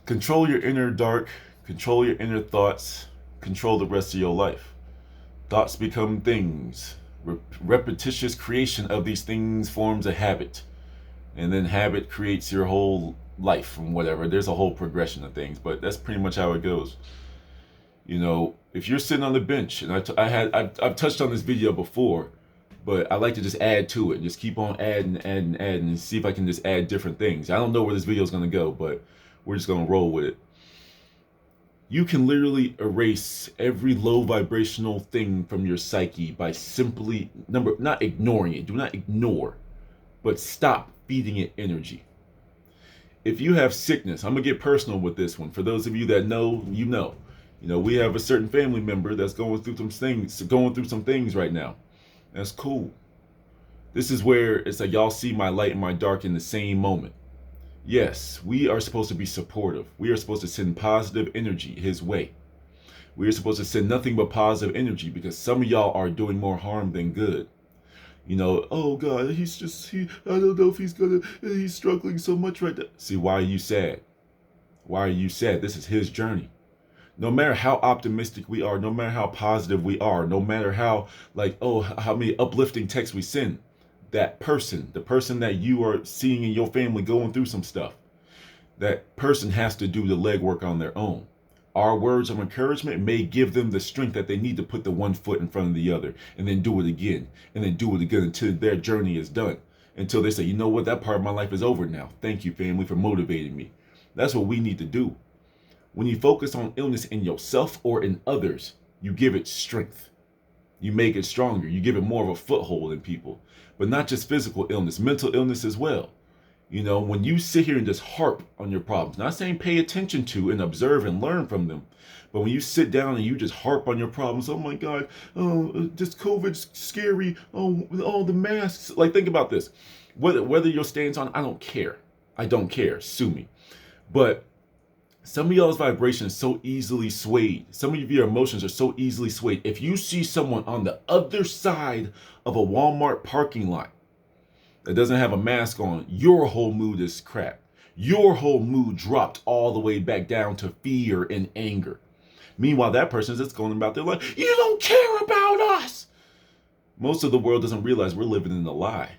Control your inner dark, control your inner thoughts, control the rest of your life. Thoughts become things. Repetitious creation of these things forms a habit. And then habit creates your whole life and whatever. There's a whole progression of things, but that's pretty much how it goes. You know, if you're sitting on the bench, and I've touched on this video before, but I like to just add to it, just keep on adding, and see if I can just add different things. I don't know where this video is going to go, but we're just going to roll with it. You can literally erase every low vibrational thing from your psyche by simply, not ignoring it. Do not ignore, but stop feeding it energy. If you have sickness, I'm going to get personal with this one. For those of you that know, you know. You know, we have a certain family member that's going through some things right now. That's cool. This is where it's like y'all see my light and my dark in the same moment. Yes, we are supposed to be supportive. We are supposed to send positive energy his way. We are supposed to send nothing but positive energy, because some of y'all are doing more harm than good. You know, oh God, I don't know if he's struggling so much right now. See, why are you sad? Why are you sad? This is his journey. No matter how optimistic we are, no matter how positive we are, no matter how how many uplifting texts we send, that person, the person that you are seeing in your family going through some stuff, that person has to do the legwork on their own. Our words of encouragement may give them the strength that they need to put the one foot in front of the other, and then do it again, and then do it again until their journey is done. Until they say, you know what, that part of my life is over now. Thank you, family, for motivating me. That's what we need to do. When you focus on illness in yourself or in others, you give it strength. You make it stronger. You give it more of a foothold in people. But not just physical illness, mental illness as well. You know, when you sit here and just harp on your problems, not saying pay attention to and observe and learn from them, but when you sit down and you just harp on your problems, oh my God, oh, this COVID's scary, oh, the masks. Like, think about this. Whether your stance on, I don't care. I don't care. Sue me. But some of y'all's vibration is so easily swayed. Some of your emotions are so easily swayed. If you see someone on the other side of a Walmart parking lot that doesn't have a mask on, your whole mood is crap. Your whole mood dropped all the way back down to fear and anger. Meanwhile, that person is just going about their life. You don't care about us. Most of the world doesn't realize we're living in a lie.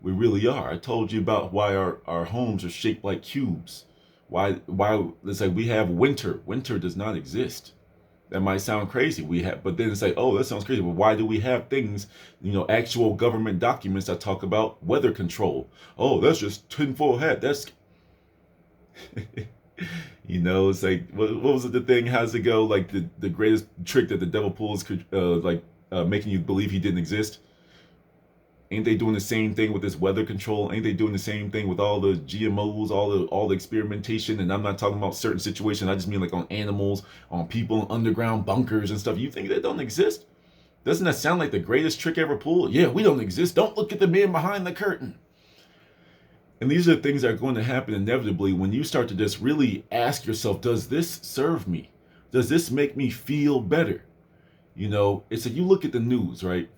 We really are. I told you about why our homes are shaped like cubes. Why it's like we have winter. Winter does not exist. That might sound crazy. But then it's like, oh, that sounds crazy. But why do we have things, actual government documents that talk about weather control? Oh, that's just tinfoil hat. That's, it's like, what was it, the thing? How's it go? Like the greatest trick that the devil pulls, making you believe he didn't exist. Ain't they doing the same thing with this weather control? Ain't they doing the same thing with all the GMOs, all the experimentation? And I'm not talking about certain situations. I just mean like on animals, on people in underground bunkers and stuff. You think they don't exist? Doesn't that sound like the greatest trick ever pulled? Yeah, we don't exist. Don't look at the man behind the curtain. And these are the things that are going to happen inevitably when you start to just really ask yourself, does this serve me? Does this make me feel better? It's like you look at the news, right?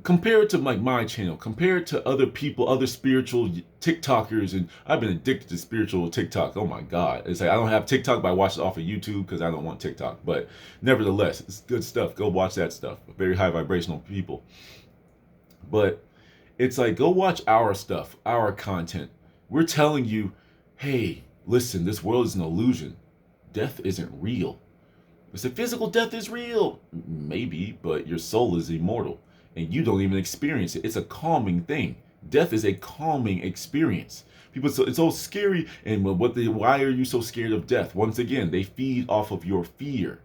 Compare it to like my channel, compare it to other people, other spiritual TikTokers, and I've been addicted to spiritual TikTok. Oh my God. It's like I don't have TikTok, but I watch it off of YouTube because I don't want TikTok. But nevertheless, it's good stuff. Go watch that stuff. Very high vibrational people. But it's like, go watch our stuff, our content. We're telling you, hey, listen, this world is an illusion. Death isn't real. It's like physical death is real. Maybe, but your soul is immortal. And you don't even experience it. It's a calming thing. Death is a calming experience. People, it's so scary. And why are you so scared of death? Once again, they feed off of your fear.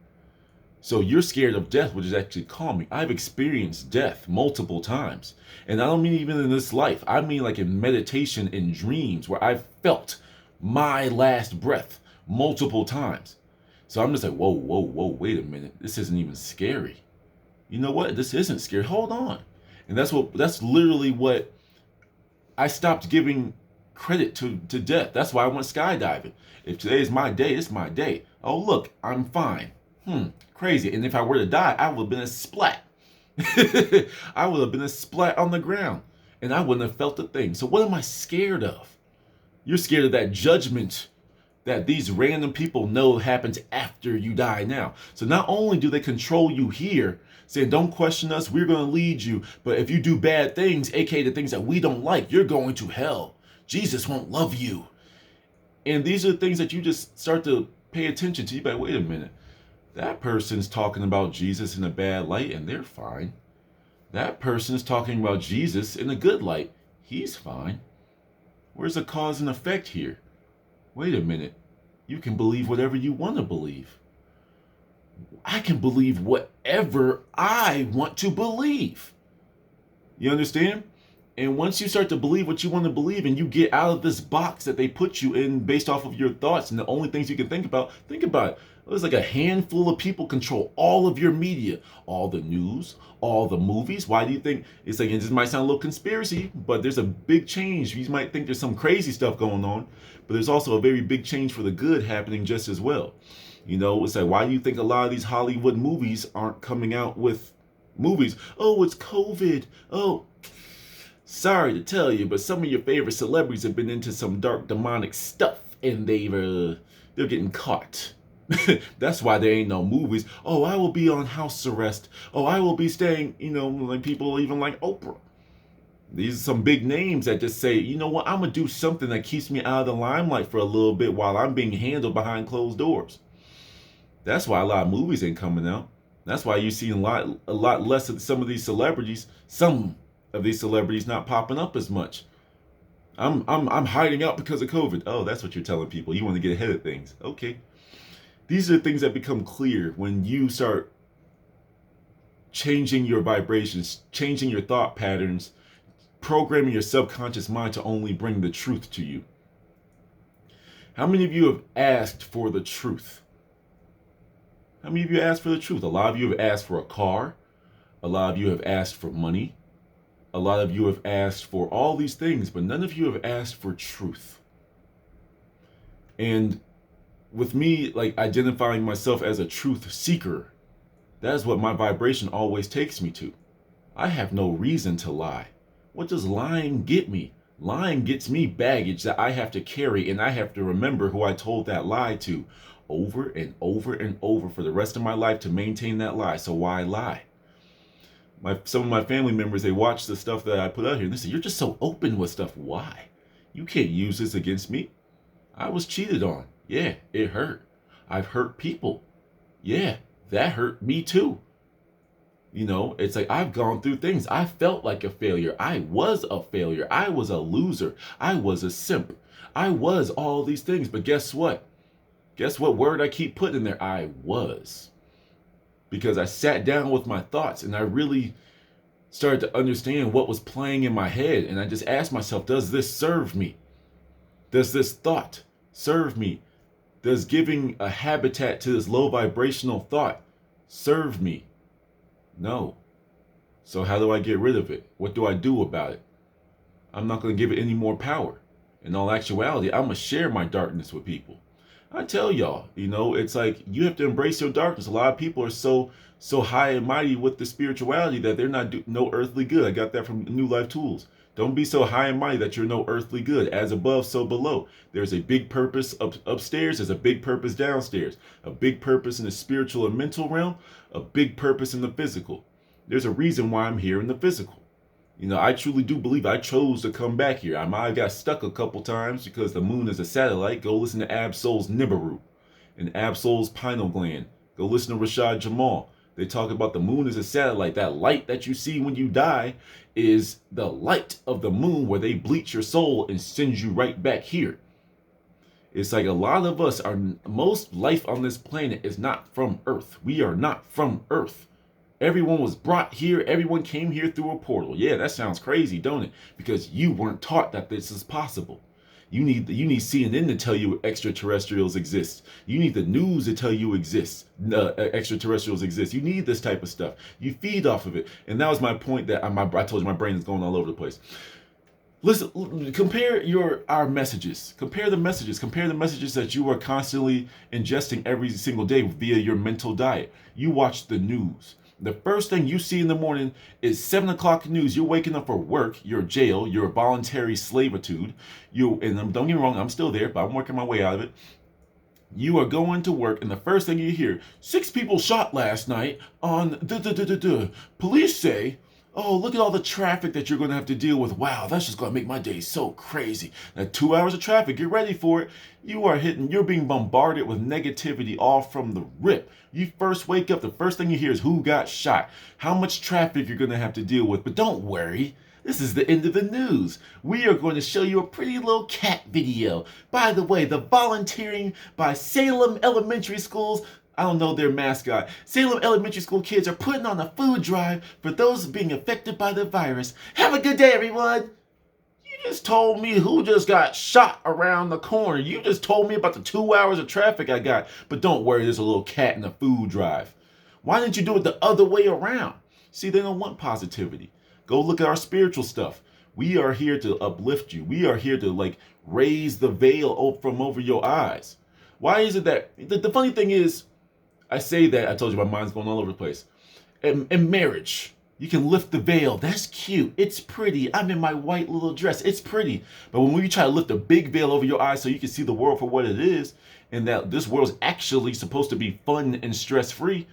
So you're scared of death, which is actually calming. I've experienced death multiple times. And I don't mean even in this life. I mean like in meditation, in dreams, where I've felt my last breath multiple times. So I'm just like, whoa, wait a minute. This isn't even scary. You know what? This isn't scary. Hold on. And that's literally what I stopped giving credit to death. That's why I went skydiving. If today is my day, it's my day. Oh, look, I'm fine. Crazy. And if I were to die, I would have been a splat. I would have been a splat on the ground. And I wouldn't have felt a thing. So what am I scared of? You're scared of that judgment that these random people know happens after you die now. So not only do they control you here, saying, don't question us, we're going to lead you. But if you do bad things, aka the things that we don't like, you're going to hell. Jesus won't love you. And these are the things that you just start to pay attention to. You're like, wait a minute. That person's talking about Jesus in a bad light and they're fine. That person's talking about Jesus in a good light. He's fine. Where's the cause and effect here? Wait a minute. You can believe whatever you want to believe. I can believe whatever I want to believe. You understand? And once you start to believe what you want to believe and you get out of this box that they put you in based off of your thoughts and the only things you can think about it. There's like a handful of people control all of your media, all the news, all the movies. Why do you think? It's like, this might sound a little conspiracy, but there's a big change. You might think there's some crazy stuff going on, but there's also a very big change for the good happening just as well. You know, it's like, why do you think a lot of these Hollywood movies aren't coming out with movies? Oh, it's COVID. Oh, sorry to tell you, but some of your favorite celebrities have been into some dark demonic stuff and they're getting caught. That's why there ain't no movies. Oh, I will be on house arrest. Oh, I will be staying, like people even like Oprah. These are some big names that just say, you know what, I'm going to do something that keeps me out of the limelight for a little bit while I'm being handled behind closed doors. That's why a lot of movies ain't coming out. That's why you see a lot less of some of these celebrities not popping up as much. I'm hiding out because of COVID. Oh, that's what you're telling people. You want to get ahead of things. Okay. These are things that become clear when you start changing your vibrations, changing your thought patterns, programming your subconscious mind to only bring the truth to you. How many of you have asked for the truth? How many of you asked for the truth? A lot of you have asked for a car. A lot of you have asked for money. A lot of you have asked for all these things, but none of you have asked for truth. And with me, like identifying myself as a truth seeker, that is what my vibration always takes me to. I have no reason to lie. What does lying get me? Lying gets me baggage that I have to carry, and I have to remember who I told that lie to over and over and over for the rest of my life to maintain that lie. So why lie? Some of my family members, they watch the stuff that I put out here and they say, you're just so open with stuff. Why? You can't use this against me. I was cheated on. Yeah, it hurt. I've hurt people. Yeah, that hurt me too. It's like I've gone through things. I felt like a failure. I was a failure. I was a loser. I was a simp. I was all these things. But guess what? Guess what word I keep putting in there? I was. Because I sat down with my thoughts and I really started to understand what was playing in my head. And I just asked myself, does this serve me? Does this thought serve me? Does giving a habitat to this low vibrational thought serve me? No. So how do I get rid of it? What do I do about it? I'm not going to give it any more power. In all actuality, I'm going to share my darkness with people. I tell y'all, it's like you have to embrace your darkness. A lot of people are so high and mighty with the spirituality that they're not no earthly good. I got that from New Life Tools. Don't be so high and mighty that you're no earthly good. As above, so below. There's a big purpose upstairs. There's a big purpose downstairs. A big purpose in the spiritual and mental realm. A big purpose in the physical. There's a reason why I'm here in the physical. I truly do believe I chose to come back here. I might have got stuck a couple times because the moon is a satellite. Go listen to Absol's Nibiru and Absol's pineal gland. Go listen to Rashad Jamal. They talk about the moon as a satellite. That light that you see when you die is the light of the moon where they bleach your soul and send you right back here. It's like a lot of us most life on this planet is not from Earth. We are not from Earth. Everyone was brought here. Everyone came here through a portal. Yeah, that sounds crazy, don't it? Because you weren't taught that this is possible. You need CNN to tell you extraterrestrials exist. You need the news to tell you extraterrestrials exist. You need this type of stuff. You feed off of it. And that was my point that I told you my brain is going all over the place. Listen, compare our messages. Compare the messages. Compare the messages that you are constantly ingesting every single day via your mental diet. You watch the news. The first thing you see in the morning is 7 o'clock news. You're waking up for work. You're jail. You're voluntary slavitude. And don't get me wrong, I'm still there, but I'm working my way out of it. You are going to work, and the first thing you hear, 6 people shot last night on Police say, oh, look at all the traffic that you're going to have to deal with. Wow, that's just going to make my day so crazy. Now, 2 hours of traffic, get ready for it. You're being bombarded with negativity all from the rip. You first wake up, the first thing you hear is who got shot, how much traffic you're going to have to deal with. But don't worry. This is the end of the news. We are going to show you a pretty little cat video. By the way, the volunteering by Salem Elementary Schools, I don't know their mascot. Salem Elementary School kids are putting on a food drive for those being affected by the virus. Have a good day, everyone. You just told me who just got shot around the corner. You just told me about the 2 hours of traffic I got. But don't worry, there's a little cat in the food drive. Why didn't you do it the other way around? See, they don't want positivity. Go look at our spiritual stuff. We are here to uplift you. We are here to raise the veil from over your eyes. Why is it that the funny thing is, I say that, I told you my mind's going all over the place. In marriage, you can lift the veil. That's cute. It's pretty. I'm in my white little dress. It's pretty. But when we try to lift a big veil over your eyes so you can see the world for what it is, and that this world is actually supposed to be fun and stress-free,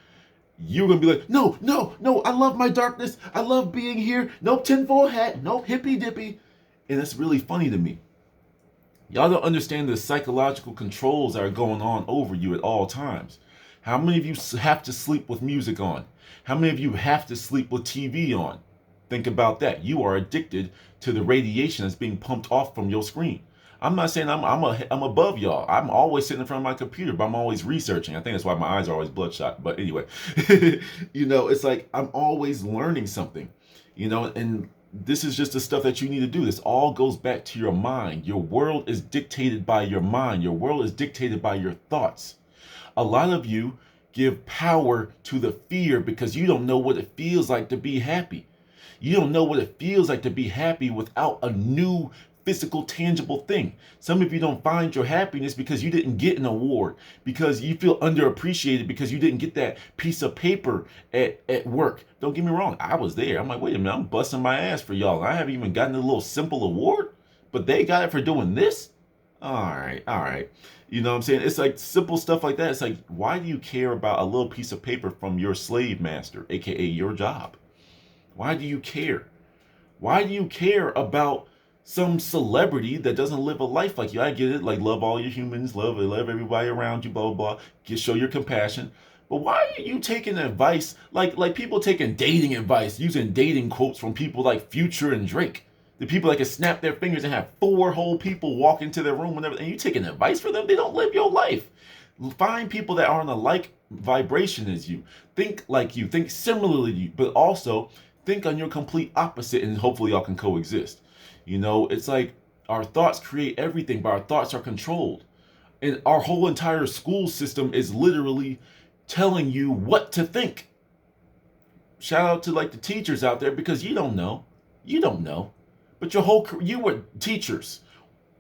you're going to be like, no, I love my darkness. I love being here. No tinfoil hat. No hippy dippy. And it's really funny to me. Y'all don't understand the psychological controls that are going on over you at all times. How many of you have to sleep with music on? How many of you have to sleep with TV on? Think about that. You are addicted to the radiation that's being pumped off from your screen. I'm not saying I'm above y'all. I'm always sitting in front of my computer, but I'm always researching. I think that's why my eyes are always bloodshot. But anyway, it's like I'm always learning something, and this is just the stuff that you need to do. This all goes back to your mind. Your world is dictated by your mind. Your world is dictated by your thoughts. A lot of you give power to the fear because you don't know what it feels like to be happy. You don't know what it feels like to be happy without a new physical, tangible thing. Some of you don't find your happiness because you didn't get an award, because you feel underappreciated, because you didn't get that piece of paper at work. Don't get me wrong, I was there. I'm like, wait a minute, I'm busting my ass for y'all. I haven't even gotten a little simple award, but they got it for doing this? All right. You know what I'm saying? It's like simple stuff like that. It's like, why do you care about a little piece of paper from your slave master, aka your job? Why do you care? Why do you care about some celebrity that doesn't live a life like you? I get it, like love all your humans, love everybody around you, blah, blah, blah. Show your compassion. But why are you taking advice, like people taking dating advice, using dating quotes from people like Future and Drake? The people that can snap their fingers and have 4 whole people walk into their room whenever, and you taking advice for them? They don't live your life. Find people that are on a like vibration as you. Think like you. Think similarly to you, but also think on your complete opposite, and hopefully y'all can coexist. It's like our thoughts create everything, but our thoughts are controlled. And our whole entire school system is literally telling you what to think. Shout out to the teachers out there, because you don't know. But you were teachers.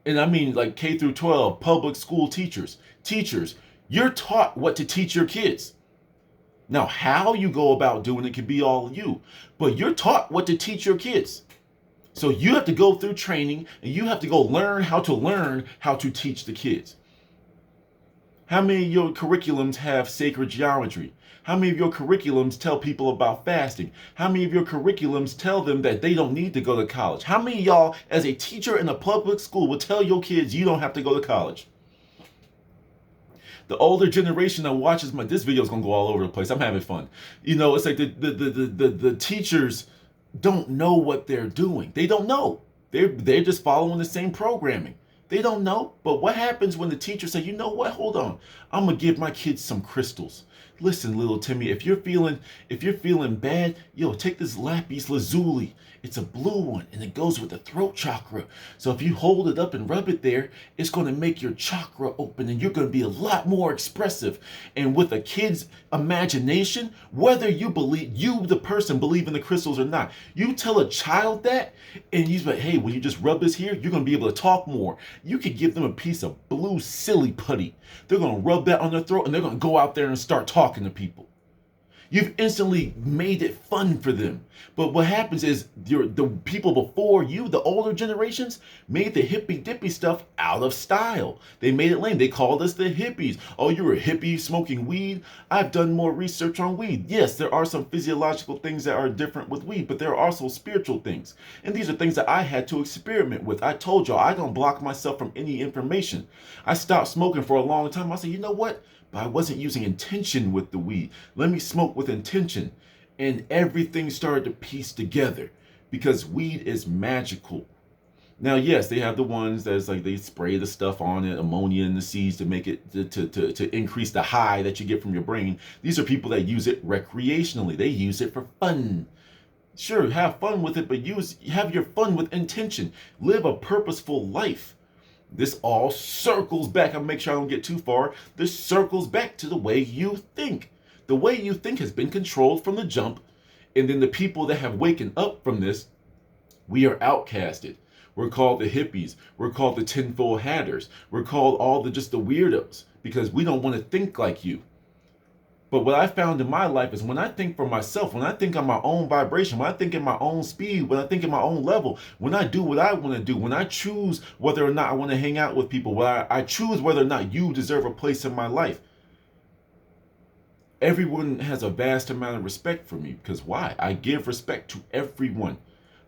And I mean K through 12, public school teachers. Teachers, you're taught what to teach your kids. Now, how you go about doing it can be all you, but you're taught what to teach your kids. So you have to go through training, and you have to go learn how to teach the kids. How many of your curriculums have sacred geometry? How many of your curriculums tell people about fasting? How many of your curriculums tell them that they don't need to go to college? How many of y'all, as a teacher in a public school, will tell your kids you don't have to go to college? The older generation that watches this video is gonna go all over the place. I'm having fun. It's like the teachers don't know what they're doing. They don't know. They're just following the same programming. They don't know. But what happens when the teacher say, you know what? Hold on. I'm gonna give my kids some crystals. Listen, little Timmy, if you're feeling bad, take this lapis lazuli. It's a blue one, and it goes with the throat chakra. So if you hold it up and rub it there, it's going to make your chakra open, and you're going to be a lot more expressive. And with a kid's imagination, whether you the person, believe in the crystals or not, you tell a child that, and you're like, hey, when you just rub this here, you're going to be able to talk more. You could give them a piece of blue silly putty. They're going to rub that on their throat, and they're going to go out there and start talking to people. You've instantly made it fun for them. But what happens is the people before you, the older generations, made the hippy dippy stuff out of style. They made it lame. They called us the hippies. Oh, you're a hippie smoking weed? I've done more research on weed. Yes, there are some physiological things that are different with weed, but there are also spiritual things. And these are things that I had to experiment with. I told y'all I don't block myself from any information. I stopped smoking for a long time. I said, you know what? But I wasn't using intention with the weed. Let me smoke with intention. And everything started to piece together because weed is magical. Now, yes, they have the ones that's like they spray the stuff on it, ammonia in the seeds to make it to increase the high that you get from your brain. These are people that use it recreationally. They use it for fun. Sure, have fun with it, but have your fun with intention. Live a purposeful life. This all circles back. I'll make sure I don't get too far. This circles back to the way you think. The way you think has been controlled from the jump. And then the people that have waken up from this, we are outcasted. We're called the hippies. We're called the tinfoil hatters. We're called all the weirdos because we don't want to think like you. But what I found in my life is when I think for myself, when I think on my own vibration, when I think in my own speed, when I think in my own level, when I do what I want to do, when I choose whether or not I want to hang out with people, when I choose whether or not you deserve a place in my life, everyone has a vast amount of respect for me. Because why? I give respect to everyone.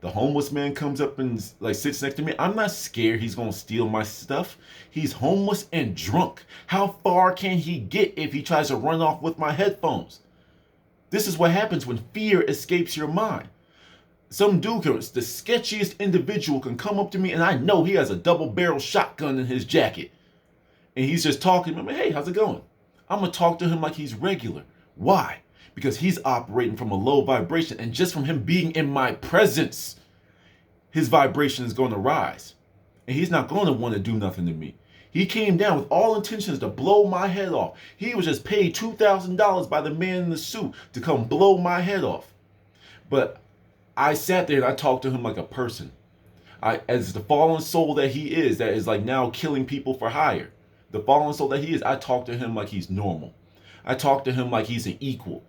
The homeless man comes up and sits next to me. I'm not scared he's going to steal my stuff. He's homeless and drunk. How far can he get if he tries to run off with my headphones? This is what happens when fear escapes your mind. Some dude, the sketchiest individual, can come up to me and I know he has a double-barrel shotgun in his jacket. And he's just talking to me. Hey, how's it going? I'm going to talk to him like he's regular. Why? Because he's operating from a low vibration, and just from him being in my presence, his vibration is going to rise. And he's not going to want to do nothing to me. He came down with all intentions to blow my head off. He was just paid $2,000 by the man in the suit to come blow my head off. But I sat there and I talked to him like a person. As the fallen soul that he is, that is now killing people for hire. The fallen soul that he is, I talk to him like he's normal. I talk to him like he's an equal.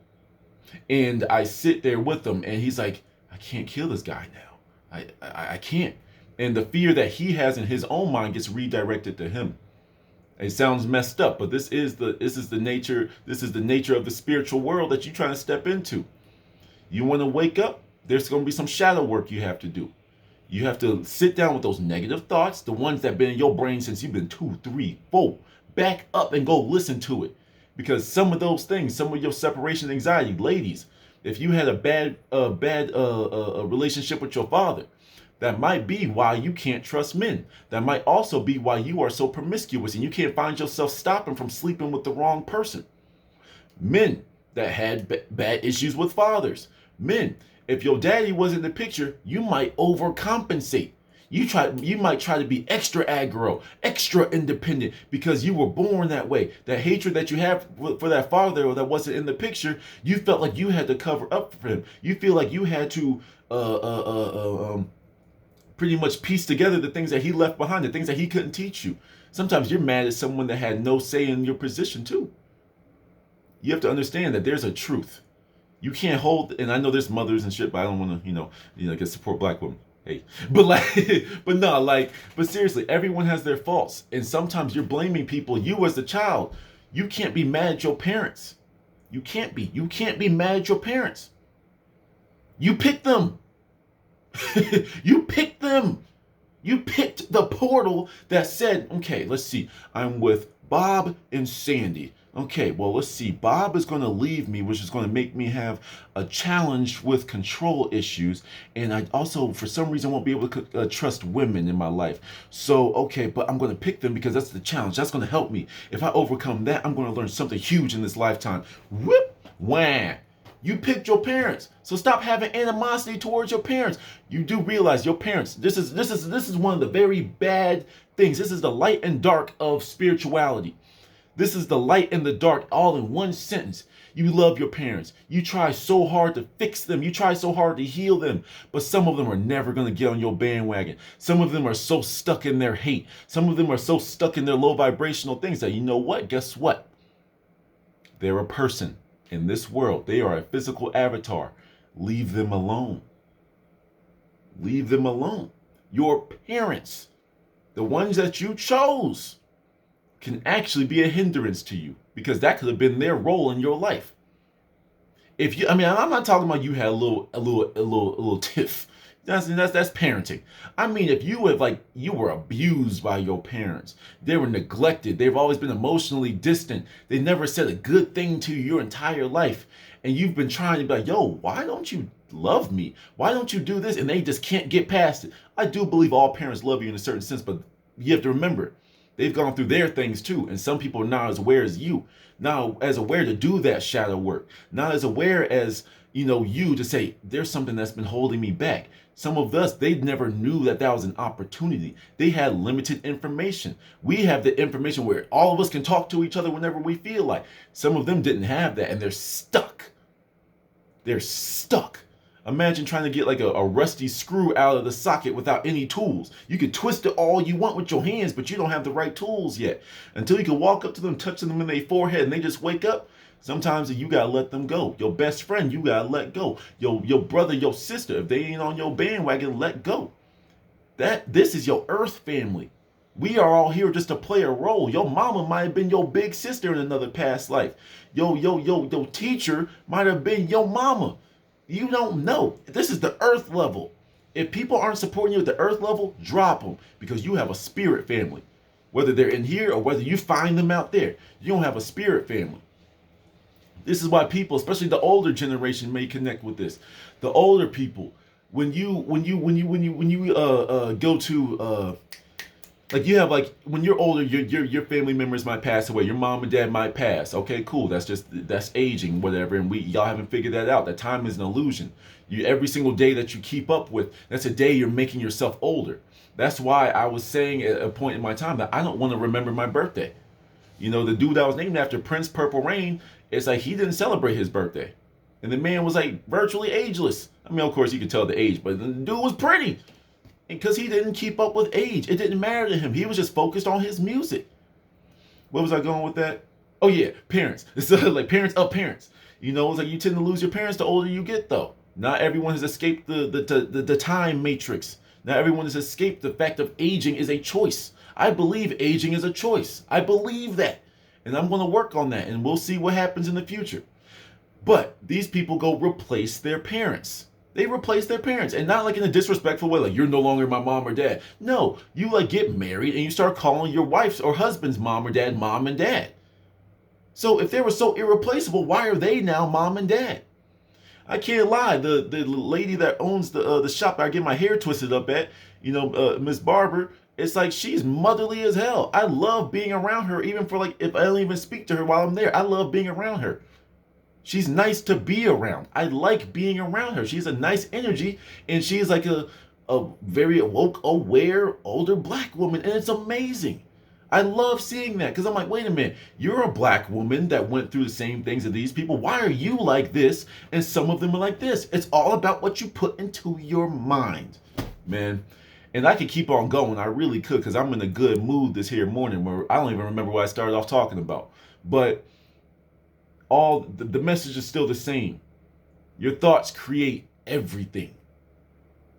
And I sit there with him and he's like, I can't kill this guy now. I can't. And the fear that he has in his own mind gets redirected to him. It sounds messed up, but this is the nature of the spiritual world that you're trying to step into. You want to wake up, there's going to be some shadow work you have to do. You have to sit down with those negative thoughts, the ones that have been in your brain since you've been 2, 3, 4. Back up and go listen to it. Because some of those things, some of your separation anxiety, ladies, if you had a bad relationship with your father, that might be why you can't trust men. That might also be why you are so promiscuous and you can't find yourself stopping from sleeping with the wrong person. Men that had bad issues with fathers. Men, if your daddy was in the picture, you might overcompensate. You might try to be extra aggro, extra independent because you were born that way. That hatred that you have for that father that wasn't in the picture, you felt like you had to cover up for him. You feel like you had to pretty much piece together the things that he left behind, the things that he couldn't teach you. Sometimes you're mad at someone that had no say in your position too. You have to understand that there's a truth. You can't hold, and I know there's mothers and shit, but I don't want to, get support black women. Hey, but seriously, everyone has their faults. And sometimes you're blaming people. You as the child, you can't be mad at your parents. You can't be mad at your parents. You picked them. You picked them. You picked the portal that said, okay, let's see. I'm with Bob and Sandy. Okay, well, let's see. Bob is going to leave me, which is going to make me have a challenge with control issues. And I also, for some reason, won't be able to trust women in my life. So, okay, but I'm going to pick them because that's the challenge. That's going to help me. If I overcome that, I'm going to learn something huge in this lifetime. Whoop, wham. You picked your parents. So stop having animosity towards your parents. You do realize your parents, this is one of the very bad things. This is the light and dark of spirituality. This is the light and the dark all in one sentence. You love your parents. You try so hard to fix them. You try so hard to heal them. But some of them are never going to get on your bandwagon. Some of them are so stuck in their hate. Some of them are so stuck in their low vibrational things that, you know what? Guess what? They're a person. in this world. They are a physical avatar. Leave them alone. Leave them alone. Your parents, the ones that you chose, can actually be a hindrance to you because that could have been their role in your life. If you, I mean, I'm not talking about you had a little tiff. That's parenting. I mean, if you have you were abused by your parents, they were neglected, they've always been emotionally distant, they never said a good thing to you your entire life, and you've been trying to be like, yo, why don't you love me? Why don't you do this? And they just can't get past it. I do believe all parents love you in a certain sense, but you have to remember, they've gone through their things too, and some people are not as aware as you, not as aware to do that shadow work, not as aware as you to say, there's something that's been holding me back. Some of us, they never knew that was an opportunity. They had limited information. We have the information where all of us can talk to each other whenever we feel like. Some of them didn't have that, and they're stuck. They're stuck. Imagine trying to get a rusty screw out of the socket without any tools. You can twist it all you want with your hands, but you don't have the right tools yet. Until you can walk up to them, touch them in their forehead, and they just wake up. Sometimes you gotta let them go. Your best friend, you gotta let go. Your brother, your sister, if they ain't on your bandwagon, let go. This is your earth family. We are all here just to play a role. Your mama might have been your big sister in another past life. Your teacher might have been your mama. You don't know. This is the earth level. If people aren't supporting you at the earth level, drop them, because you have a spirit family. Whether they're in here or whether you find them out there, you don't have a spirit family. This is why people, especially the older generation, may connect with this. The older people, when you go to you have when you're older, your family members might pass away. Your mom and dad might pass. Okay, cool. That's aging, whatever. And y'all haven't figured that out. That time is an illusion. Every single day that you keep up with, that's a day you're making yourself older. That's why I was saying at a point in my time that I don't want to remember my birthday. The dude that was named after, Prince Purple Rain, it's like he didn't celebrate his birthday. And the man was virtually ageless. I mean, of course, you could tell the age, but the dude was pretty. And because he didn't keep up with age, it didn't matter to him. He was just focused on his music. Where was I going with that? Oh, yeah, parents. It's parents of parents. It's you tend to lose your parents the older you get, though. Not everyone has escaped the time matrix. Not everyone has escaped the fact of aging is a choice. I believe aging is a choice. I believe that. And I'm going to work on that, and we'll see what happens in the future. But these people go replace their parents. They replace their parents, and not in a disrespectful way, you're no longer my mom or dad. No, you get married and you start calling your wife's or husband's mom or dad mom and dad. So if they were so irreplaceable, why are they now mom and dad? I can't lie. The lady that owns the shop I get my hair twisted up at, Miss Barber, it's she's motherly as hell. I love being around her, even for if I don't even speak to her while I'm there. I love being around her. She's nice to be around. I like being around her. She's a nice energy, and she's a very woke, aware, older black woman, and it's amazing. I love seeing that because I'm wait a minute, you're a black woman that went through the same things as these people. Why are you like this? And some of them are like this. It's all about what you put into your mind, man. And I could keep on going. I really could, because I'm in a good mood this here morning where I don't even remember what I started off talking about. But all the message is still the same. Your thoughts create everything.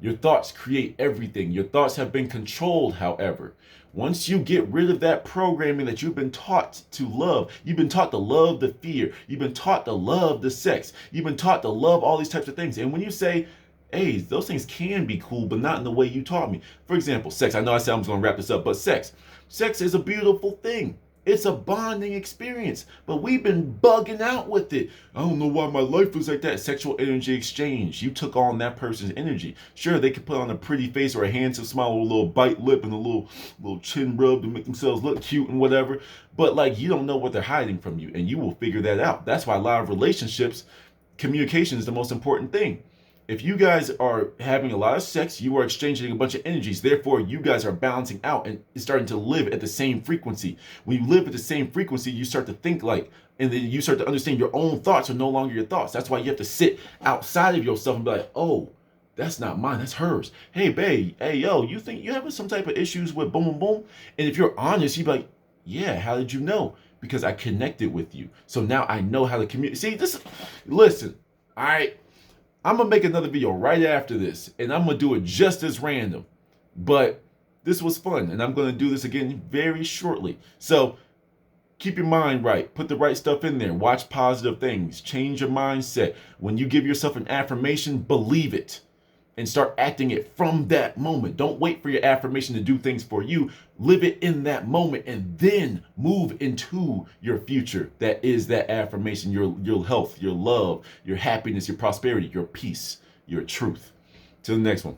Your thoughts create everything. Your thoughts have been controlled, however. Once you get rid of that programming that you've been taught to love, you've been taught to love the fear, you've been taught to love the sex, you've been taught to love all these types of things. And when you say, hey, those things can be cool, but not in the way you taught me. For example, sex. I know I said I was going to wrap this up, but sex. Sex is a beautiful thing. It's a bonding experience, but we've been bugging out with it. I don't know why my life was like that. Sexual energy exchange. You took on that person's energy. Sure, they could put on a pretty face or a handsome smile with a little bite lip and a little chin rub to make themselves look cute and whatever. But you don't know what they're hiding from you, and you will figure that out. That's why a lot of relationships, communication is the most important thing. If you guys are having a lot of sex, you are exchanging a bunch of energies. Therefore, you guys are balancing out and starting to live at the same frequency. When you live at the same frequency, you start to think and then you start to understand your own thoughts are no longer your thoughts. That's why you have to sit outside of yourself and be like, oh, that's not mine, that's hers. Hey, babe, hey, yo, you think you having some type of issues with boom, boom, boom? And if you're honest, you'd be like, yeah, how did you know? because I connected with you. So now I know how to communicate. See, listen, all right, I'm going to make another video right after this, and I'm going to do it just as random. But this was fun, and I'm going to do this again very shortly. So keep your mind right. Put the right stuff in there. Watch positive things. Change your mindset. When you give yourself an affirmation, believe it and start acting it from that moment. Don't wait for your affirmation to do things for you. Live it in that moment and then move into your future. That is that affirmation, your health, your love, your happiness, your prosperity, your peace, your truth. Till the next one.